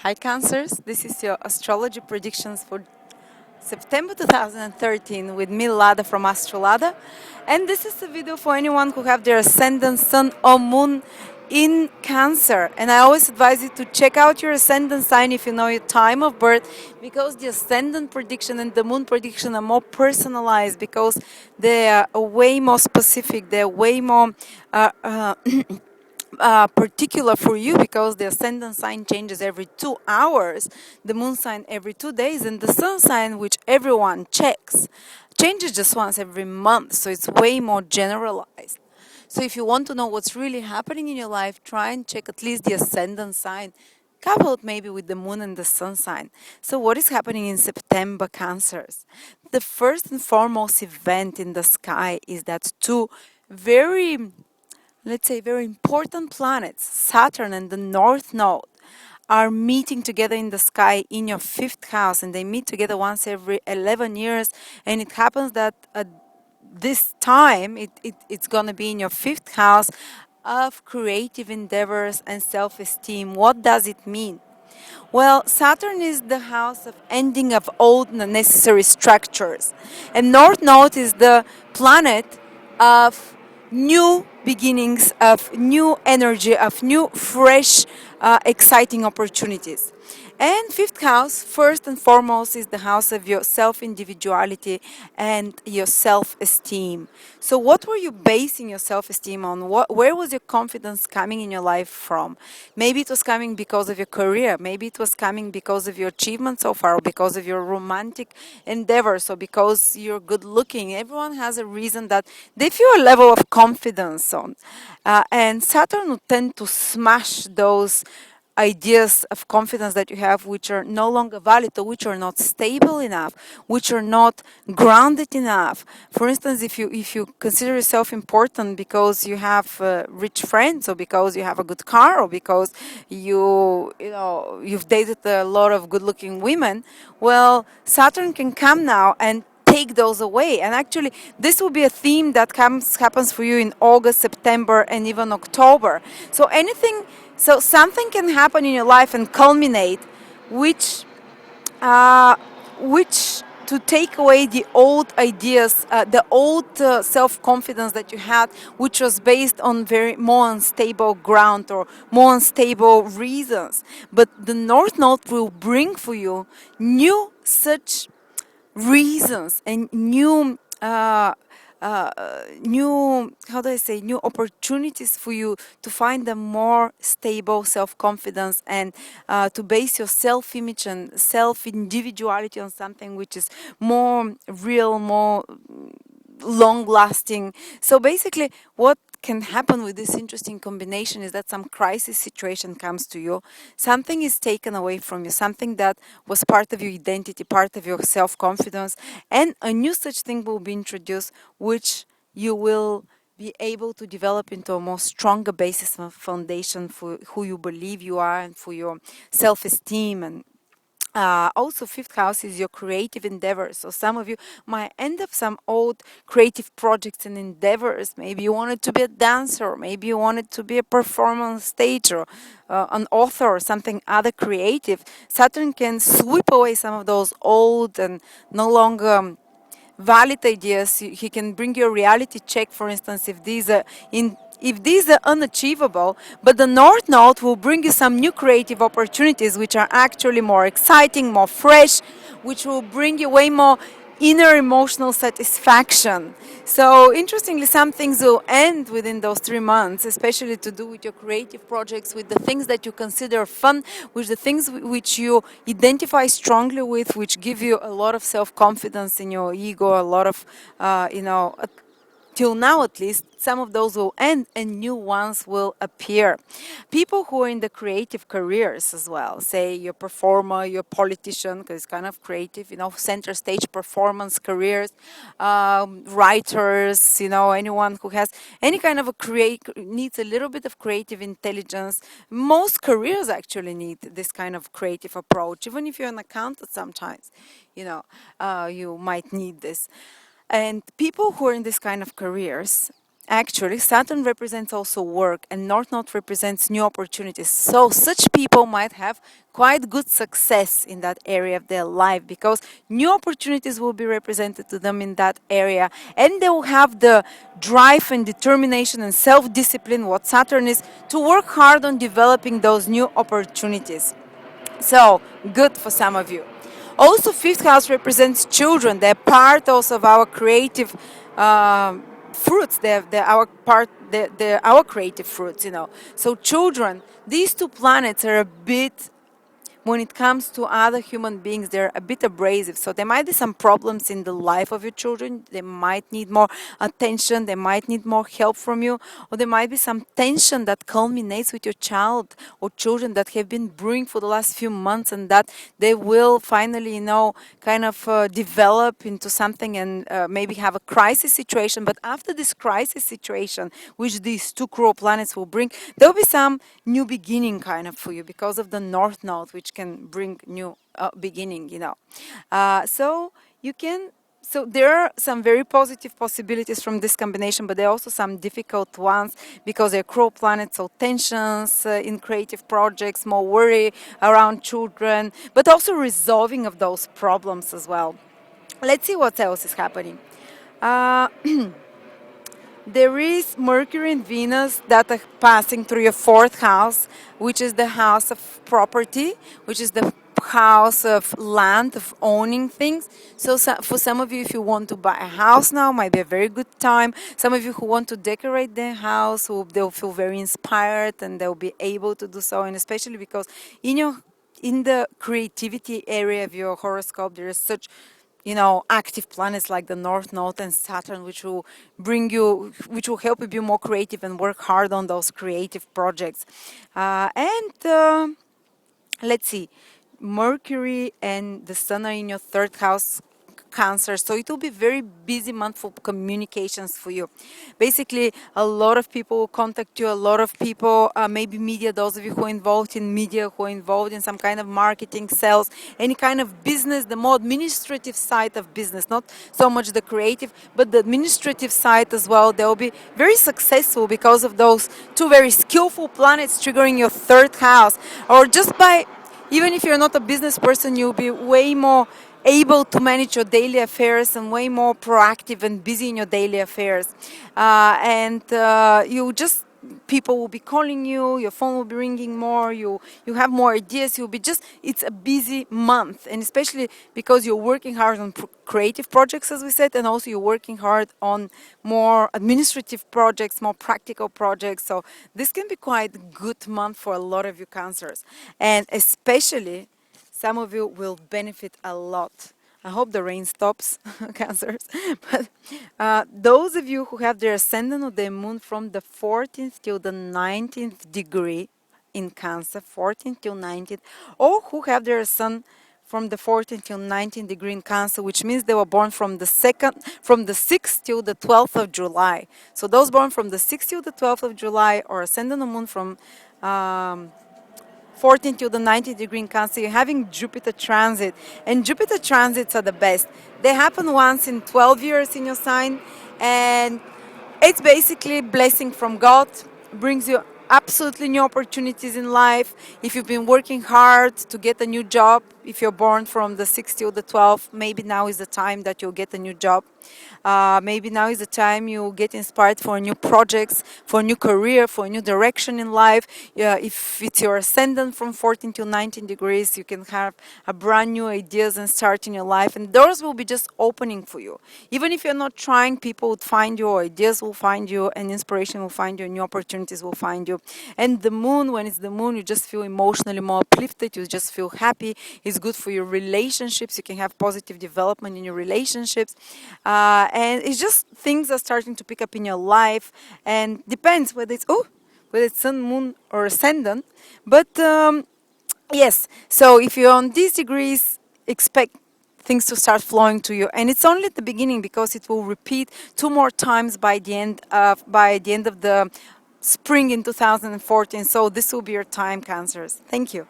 Hi Cancers, this is your astrology predictions for September 2013 with me Lada from Astrolada, and this is a video for anyone who have their ascendant sun or moon in Cancer. And I always advise you to check out your ascendant sign if you know your time of birth, because the ascendant prediction and the moon prediction are more personalized, because they are way more specific, they're way more particular for you, because the ascendant sign changes every 2 hours, the moon sign every 2 days, and the sun sign, which everyone checks, changes just once every month. So it's way more generalized. So if you want to know what's really happening in your life, try and check at least the ascendant sign, coupled maybe with the moon and the sun sign. So what is happening in September, Cancers? The first and foremost event in the sky is that two very, let's say, very important planets, Saturn and the North Node, are meeting together in the sky in your fifth house, and they meet together once every 11 years. And it happens that this time it's going to be in your fifth house of creative endeavors and self-esteem. What does it mean? Well, Saturn is the house of ending of old and unnecessary structures, and North Node is the planet of new beginnings, of new energy, of new, fresh, exciting opportunities. And fifth house, first and foremost, is the house of your self-individuality and your self-esteem. So what were you basing your self-esteem on? Where was your confidence coming in your life from? Maybe it was coming because of your career. Maybe it was coming because of your achievements so far, or because of your romantic endeavors, or because you're good looking. Everyone has a reason that they feel a level of confidence on. And Saturn would tend to smash those ideas of confidence that you have, which are no longer valid, or which are not stable enough, which are not grounded enough. For instance, if you consider yourself important because you have rich friends, or because you have a good car, or because you've dated a lot of good-looking women, well, Saturn can come now and take those away. And actually, this will be a theme that happens for you in August, September, and even October. So something can happen in your life and culminate, which which to take away the old ideas, the old self-confidence that you had, which was based on very more unstable ground or more unstable reasons. But the North Node will bring for you new such reasons and new, how do I say, new opportunities for you to find a more stable self-confidence, and to base your self-image and self-individuality on something which is more real, more long-lasting. So basically, what can happen with this interesting combination is that some crisis situation comes to you, something is taken away from you, something that was part of your identity, part of your self-confidence, and a new such thing will be introduced, which you will be able to develop into a more stronger basis of foundation for who you believe you are, and for your self-esteem. And also, fifth house is your creative endeavors. So some of you might end up some old creative projects and endeavors. Maybe you wanted to be a dancer, maybe you wanted to be a performer on stage, or an author, or something other creative. Saturn can sweep away some of those old and no longer valid ideas. He can bring you a reality check, for instance, if these are unachievable, but the North Node will bring you some new creative opportunities, which are actually more exciting, more fresh, which will bring you way more inner emotional satisfaction. So interestingly, some things will end within those 3 months, especially to do with your creative projects, with the things that you consider fun, with the things which you identify strongly with, which give you a lot of self-confidence in your ego, a lot of, till now at least, some of those will end and new ones will appear. People who are in the creative careers as well, say you're a performer, you're a politician, because it's kind of creative, center stage performance careers, writers, anyone who has any kind of needs a little bit of creative intelligence. Most careers actually need this kind of creative approach. Even if you're an accountant sometimes, you might need this. And people who are in this kind of careers Actually, Saturn represents also work, and North Node represents new opportunities. So, such people might have quite good success in that area of their life because new opportunities will be represented to them in that area, and they will have the drive and determination and self discipline, what Saturn is, to work hard on developing those new opportunities. So, good for some of you. Also, fifth house represents children. They're part also of our creative fruits. They're our part. They're our creative fruits. So, children. These two planets are a bit, when it comes to other human beings, they're a bit abrasive. So there might be some problems in the life of your children. They might need more attention. They might need more help from you. Or there might be some tension that culminates with your child or children that have been brewing for the last few months, and that they will finally, kind of develop into something and maybe have a crisis situation. But after this crisis situation, which these two cruel planets will bring, there will be some new beginning kind of for you because of the North Node, which can bring new beginning, so you can. So there are some very positive possibilities from this combination, but there are also some difficult ones because they're cruel planets, so tensions in creative projects, more worry around children, but also resolving of those problems as well. Let's see what else is happening. Uh, there is Mercury and Venus that are passing through your fourth house, which is the house of property, which is the house of land, of owning things. So for some of you, if you want to buy a house now, might be a very good time. Some of you who want to decorate their house, they'll feel very inspired and they'll be able to do so. And especially because in the creativity area of your horoscope, there is such active planets like the North Node and Saturn, which will help you be more creative and work hard on those creative projects. And let's see, Mercury and the Sun are in your third house, Cancer, so it will be very busy month for communications for you. Basically, a lot of people will contact you, a lot of people, maybe media, those of you who are involved in media, who are involved in some kind of marketing, sales, any kind of business, the more administrative side of business, not so much the creative, but the administrative side as well. They will be very successful because of those two very skillful planets triggering your third house, or just by, even if you're not a business person, you'll be way more able to manage your daily affairs and way more proactive and busy in your daily affairs. And you just, people will be calling you, your phone will be ringing more, you have more ideas, you'll be just, it's a busy month. And especially because you're working hard on creative projects, as we said, and also you're working hard on more administrative projects, more practical projects. So this can be quite a good month for a lot of you Cancers. And especially some of you will benefit a lot. I hope the rain stops, Cancers. But those of you who have their ascendant or their moon from the 14th till the 19th degree in Cancer, 14th till 19th, or who have their sun from the 14th till 19th degree in Cancer, which means they were born from the 6th till the 12th of July. So those born from the 6th till the 12th of July, or ascendant or moon from 14 to the 90 degree in Cancer, you're having Jupiter transit. And Jupiter transits are the best. They happen once in 12 years in your sign. And it's basically blessing from God, brings you absolutely new opportunities in life. If you've been working hard to get a new job, if you're born from the 6th till the 12th, maybe now is the time that you'll get a new job. Maybe now is the time you get inspired for new projects, for a new career, for a new direction in life. If it's your ascendant from 14 to 19 degrees, you can have a brand new ideas and start in your life, and doors will be just opening for you. Even if you're not trying, people would find you, ideas will find you, and inspiration will find you, and new opportunities will find you. And the moon, when it's the moon, you just feel emotionally more uplifted, you just feel happy. It's good for your relationships. You can have positive development in your relationships. And it's just things are starting to pick up in your life, and depends whether it's sun, moon, or ascendant. But yes, so if you're on these degrees, expect things to start flowing to you, and it's only at the beginning because it will repeat 2 more times by the end of the spring in 2014. So this will be your time, Cancers. Thank you.